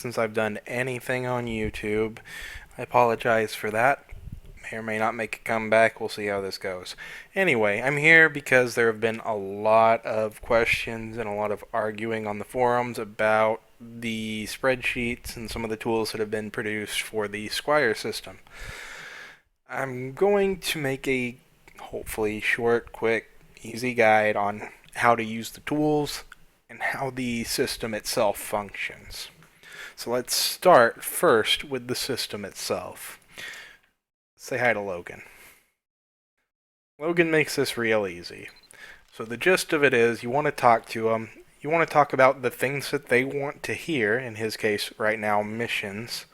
since I've done anything on YouTube. I apologize for that. May or may not make a comeback. We'll see how this goes. Anyway, I'm here because there have been a lot of questions and a lot of arguing on the forums about the spreadsheets and some of the tools that have been produced for the Squire system. I'm going to make a hopefully short, quick, easy guide on how to use the tools and how the system itself functions. So let's start first with the system itself. Say hi to Logan. Logan makes this real easy. So the gist of it is you want to talk to them. You want to talk about the things that they want to hear, in his case right now missions,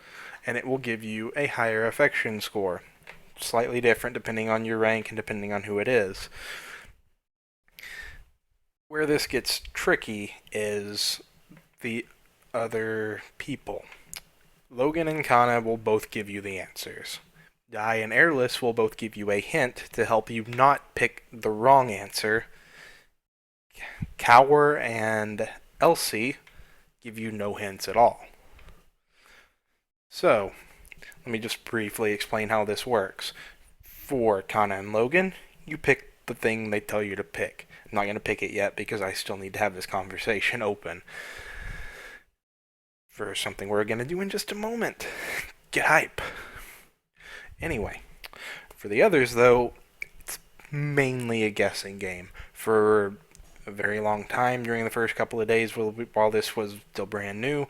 and it will give you a higher affection score. Slightly different depending on your rank and depending on who it is. Where this gets tricky is the other people. Logan and Kana will both give you the answers. Di and Airless will both give you a hint to help you not pick the wrong answer. Cower and Elsie give you no hints at all. So, let me just briefly explain how this works. For Kana and Logan, you pick the thing they tell you to pick. I'm not going to pick it yet because I still need to have this conversation open for something we're going to do in just a moment. Get hype. Anyway, for the others, though, it's mainly a guessing game. For a very long time during the first couple of days while this was still brand new,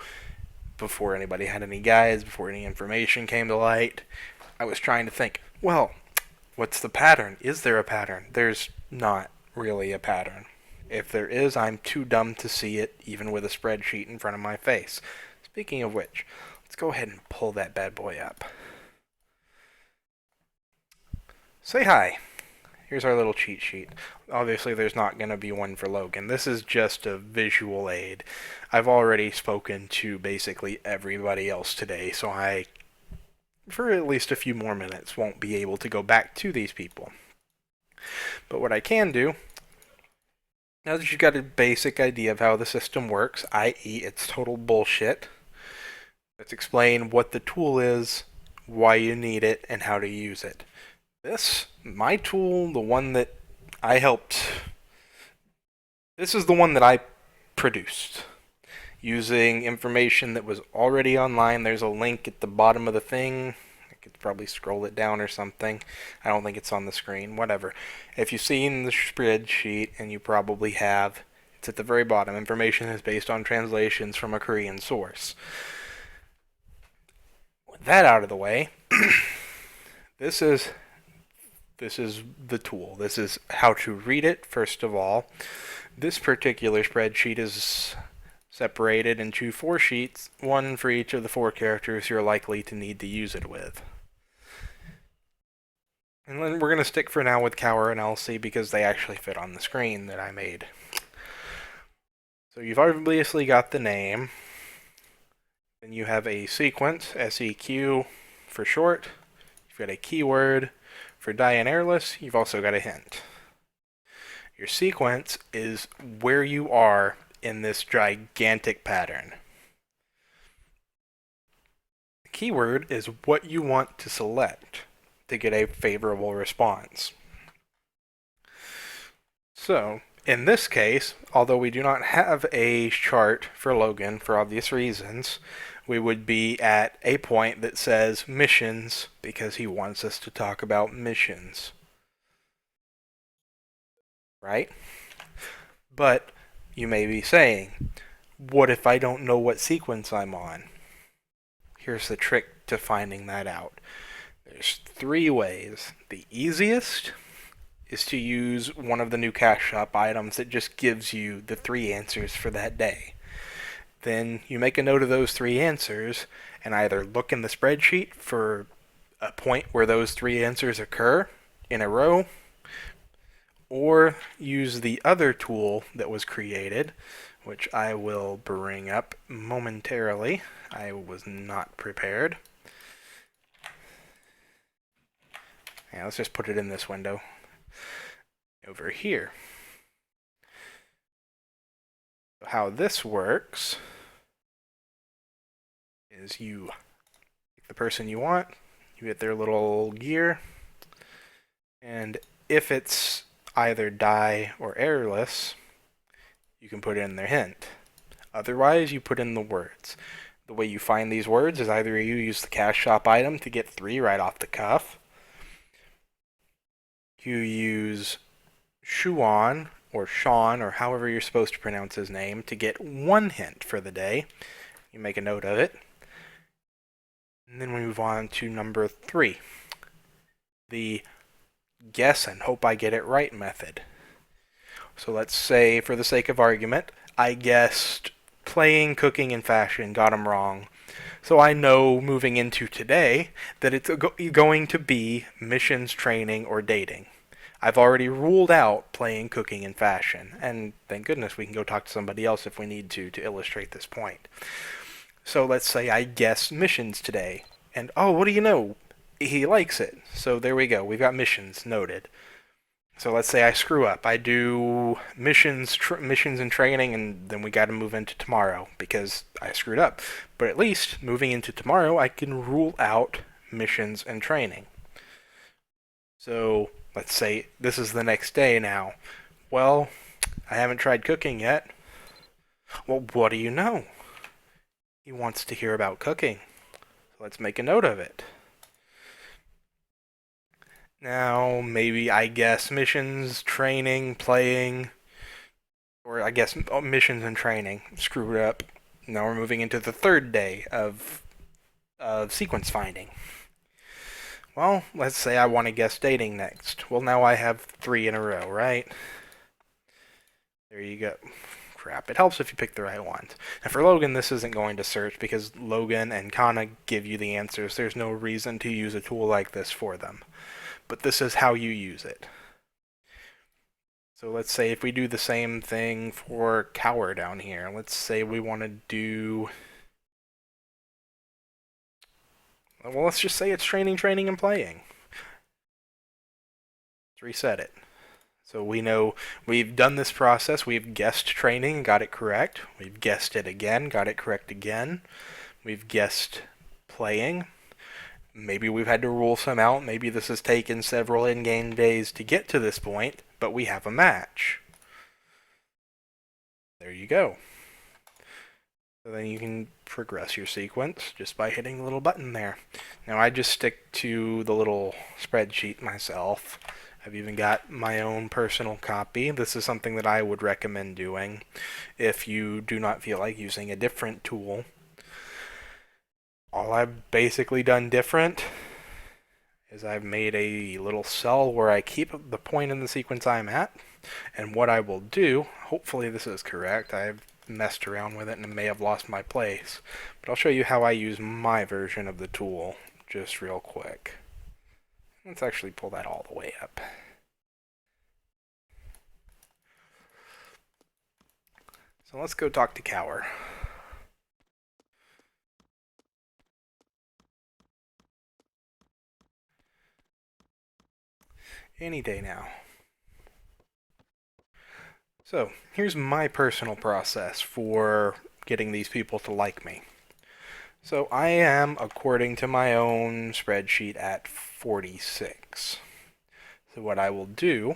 before anybody had any guides, before any information came to light, I was trying to think, well, what's the pattern? Is there a pattern? There's not really a pattern. If there is, I'm too dumb to see it, even with a spreadsheet in front of my face. Speaking of which, let's go ahead and pull that bad boy up. Say hi. Here's our little cheat sheet. Obviously, there's not going to be one for Logan. This is just a visual aid. I've already spoken to basically everybody else today, so I, for at least a few more minutes, won't be able to go back to these people. But what I can do, now that you've got a basic idea of how the system works, i.e. it's total bullshit, let's explain what the tool is, why you need it, and how to use it. My tool, the one that I helped, this is the one that I produced using information that was already online. There's a link at the bottom of the thing. I could probably scroll it down or something. I don't think it's on the screen. Whatever. If you've seen the spreadsheet, and you probably have, it's at the very bottom. Information is based on translations from a Korean source. With that out of the way, this is the tool. This is how to read it, first of all. This particular spreadsheet is separated into 4 sheets, one for each of the 4 characters you're likely to need to use it with. And then we're going to stick for now with Cower and Elsie because they actually fit on the screen that I made. So you've obviously got the name. Then you have a sequence, SEQ for short. You've got a keyword. For Di and Airless, you've also got a hint. Your sequence is where you are in this gigantic pattern. The keyword is what you want to select to get a favorable response. So, in this case, although we do not have a chart for Logan for obvious reasons, we would be at a point that says missions because he wants us to talk about missions. Right? But you may be saying, what if I don't know what sequence I'm on? Here's the trick to finding that out. There's 3 ways. The easiest is to use one of the new cash shop items that just gives you the 3 answers for that day. Then you make a note of those 3 answers and either look in the spreadsheet for a point where those 3 answers occur in a row, or use the other tool that was created, which I will bring up momentarily. I was not prepared. Yeah, let's just put it in this window over here. How this works is you pick the person you want, you hit their little gear, and if it's either die or errorless, you can put in their hint. Otherwise, you put in the words. The way you find these words is either you use the cash shop item to get 3 right off the cuff, you use Shuan or Sean or however you're supposed to pronounce his name to get 1 hint for the day. You make a note of it. And then we move on to number 3, the guess and hope I get it right method. So let's say, for the sake of argument, I guessed playing, cooking, and fashion, got them wrong. So I know moving into today that it's going to be missions, training, or dating. I've already ruled out playing, cooking, and fashion, and thank goodness we can go talk to somebody else if we need to illustrate this point. So let's say I guess missions today, and oh, what do you know? He likes it. So there we go. We've got missions noted. So let's say I screw up. I do missions and training, and then we got to move into tomorrow because I screwed up. But at least moving into tomorrow, I can rule out missions and training. So let's say this is the next day now. Well, I haven't tried cooking yet. Well, what do you know? He wants to hear about cooking. So let's make a note of it. Now, maybe I guess missions, training, playing, or I guess missions and training. Screwed up. Now we're moving into the 3rd day of sequence finding. Well, let's say I want to guess dating next. Well, now I have 3 in a row, right? There you go. Crap. It helps if you pick the right ones. And for Logan, this isn't going to search because Logan and Kana give you the answers. There's no reason to use a tool like this for them. But this is how you use it. So let's say if we do the same thing for Cower down here. Let's say we want to do... Well, let's just say it's training, and playing. Let's reset it. So we know we've done this process. We've guessed training, got it correct. We've guessed it again, got it correct again. We've guessed playing. Maybe we've had to rule some out. Maybe this has taken several in-game days to get to this point, but we have a match. There you go. So then you can progress your sequence just by hitting the little button there. Now I just stick to the little spreadsheet myself. I've even got my own personal copy. This is something that I would recommend doing if you do not feel like using a different tool. All I've basically done different is I've made a little cell where I keep the point in the sequence I'm at, and what I will do, hopefully this is correct, I've messed around with it and may have lost my place, but I'll show you how I use my version of the tool just real quick. Let's actually pull that all the way up. So let's go talk to Cower. Any day now. So, here's my personal process for getting these people to like me. So, I am, according to my own spreadsheet, at 46. So, what I will do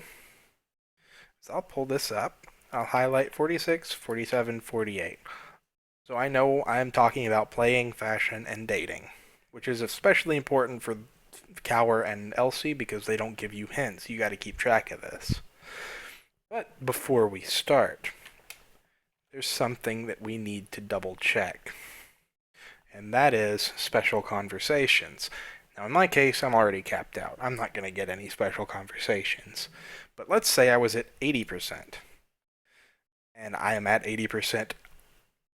is I'll pull this up. I'll highlight 46, 47, 48. So, I know I'm talking about playing, fashion, and dating, which is especially important for Cower and Elsie because they don't give you hints. You got to keep track of this. But before we start, there's something that we need to double check, and that is special conversations. Now in my case, I'm already capped out. I'm not going to get any special conversations. But let's say I was at 80%, and I am at 80%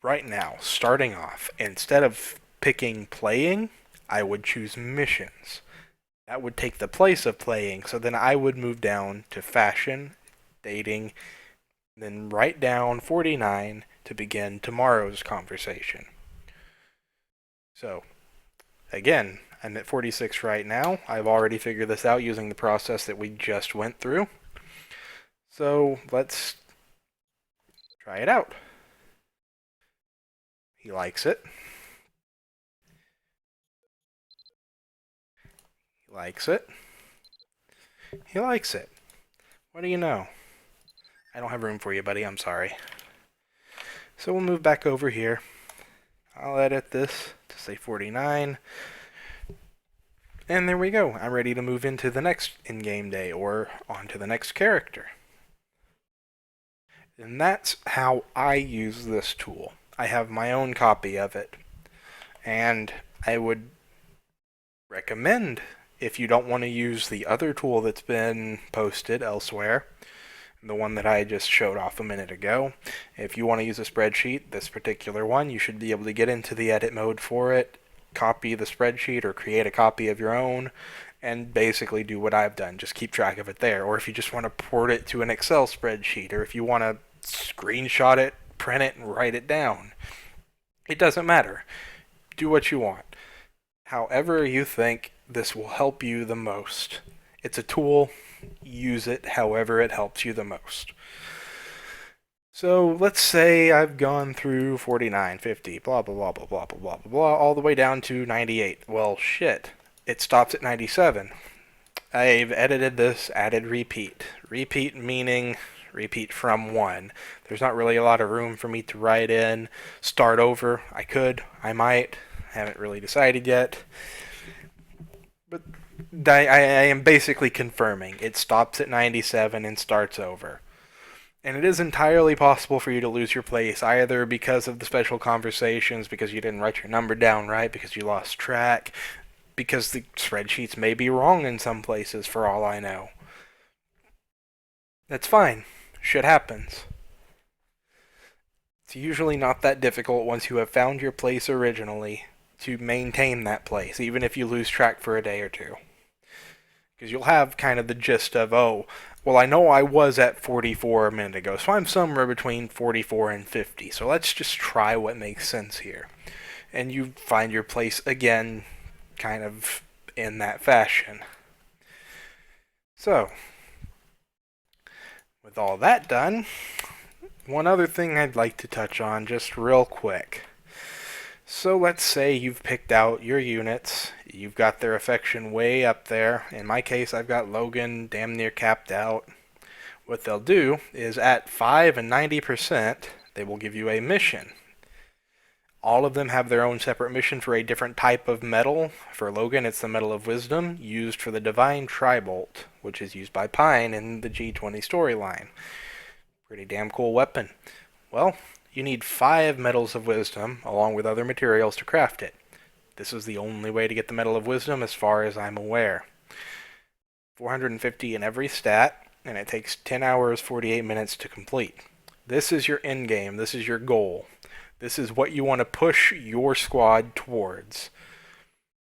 right now, starting off. Instead of picking playing, I would choose missions. That would take the place of playing, so then I would move down to fashion, dating, then write down 49 to begin tomorrow's conversation. So, again, I'm at 46 right now. I've already figured this out using the process that we just went through. So, let's try it out. He likes it. Likes it. He likes it. What do you know? I don't have room for you, buddy. I'm sorry. So we'll move back over here. I'll edit this to say 49. And there we go. I'm ready to move into the next in-game day or on to the next character. And that's how I use this tool. I have my own copy of it. And I would recommend, if you don't want to use the other tool that's been posted elsewhere, the one that I just showed off a minute ago, if you want to use a spreadsheet, this particular one, you should be able to get into the edit mode for it, copy the spreadsheet or create a copy of your own, and basically do what I've done. Just keep track of it there. Or if you just want to port it to an Excel spreadsheet, or if you want to screenshot it, print it, and write it down. It doesn't matter. Do what you want. However you think this will help you the most. It's a tool. Use it however it helps you the most. So let's say I've gone through 49, 50, blah, blah, blah, blah, blah, blah, blah, blah, all the way down to 98. Well, shit. It stops at 97. I've edited this, added repeat. Repeat meaning repeat from 1. There's not really a lot of room for me to write in. Start over. I could. I might. Haven't really decided yet. But I am basically confirming. It stops at 97 and starts over. And it is entirely possible for you to lose your place, either because of the special conversations, because you didn't write your number down right, because you lost track, because the spreadsheets may be wrong in some places, for all I know. That's fine. Shit happens. It's usually not that difficult once you have found your place originally to maintain that place, even if you lose track for a day or two. Because you'll have kind of the gist of, oh, well, I know I was at 44 a minute ago, so I'm somewhere between 44 and 50, so let's just try what makes sense here. And you find your place again, kind of in that fashion. So, with all that done, one other thing I'd like to touch on just real quick. So let's say you've picked out your units, you've got their affection way up there. In my case, I've got Logan damn near capped out. What they'll do is at 5 and 90%, they will give you a mission. All of them have their own separate mission for a different type of metal. For Logan, it's the Metal of Wisdom, used for the Divine Tribolt, which is used by Pine in the G20 storyline. Pretty damn cool weapon. Well, you need 5 Metals of Wisdom, along with other materials, to craft it. This is the only way to get the Metal of Wisdom as far as I'm aware. 450 in every stat, and it takes 10 hours, 48 minutes to complete. This is your end game. This is your goal. This is what you want to push your squad towards.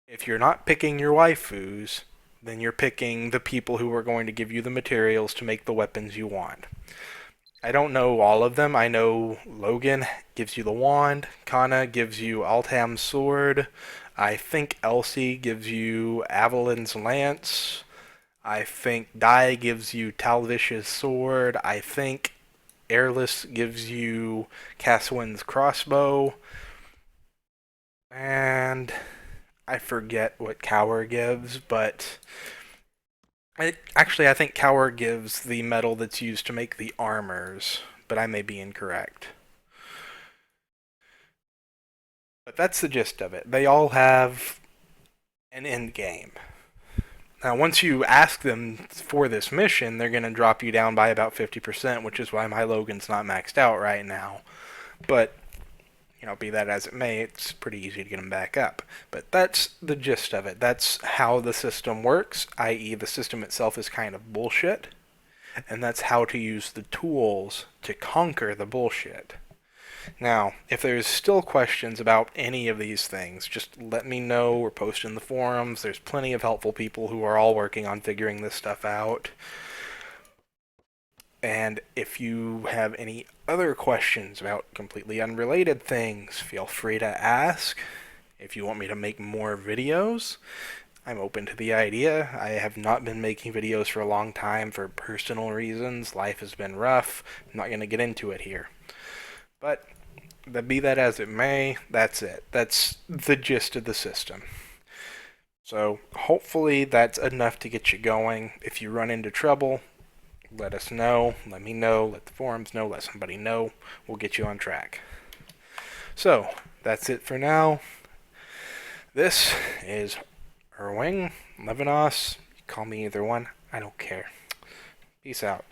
If you're not picking your waifus, then you're picking the people who are going to give you the materials to make the weapons you want. I don't know all of them. I know Logan gives you the wand, Kana gives you Altam's sword, I think Elsie gives you Avalon's lance, I think Dai gives you Talvish's sword, I think Airless gives you Caswin's crossbow, and I forget what Cower gives, but I think Cower gives the metal that's used to make the armors, but I may be incorrect. But that's the gist of it. They all have an end game. Now, once you ask them for this mission, they're going to drop you down by about 50%, which is why my Logan's not maxed out right now. But, be that as it may, it's pretty easy to get them back up. But that's the gist of it. That's how the system works, i.e. the system itself is kind of bullshit. And that's how to use the tools to conquer the bullshit. Now, if there's still questions about any of these things, just let me know or post in the forums. There's plenty of helpful people who are all working on figuring this stuff out. And if you have any other questions about completely unrelated things, feel free to ask. If you want me to make more videos, I'm open to the idea. I have not been making videos for a long time for personal reasons. Life has been rough. I'm not going to get into it here. But be that as it may, that's it. That's the gist of the system. So hopefully that's enough to get you going. If you run into trouble, let us know. Let me know. Let the forums know. Let somebody know. We'll get you on track. So that's it for now. This is Erwing, Levinos. Call me either one. I don't care. Peace out.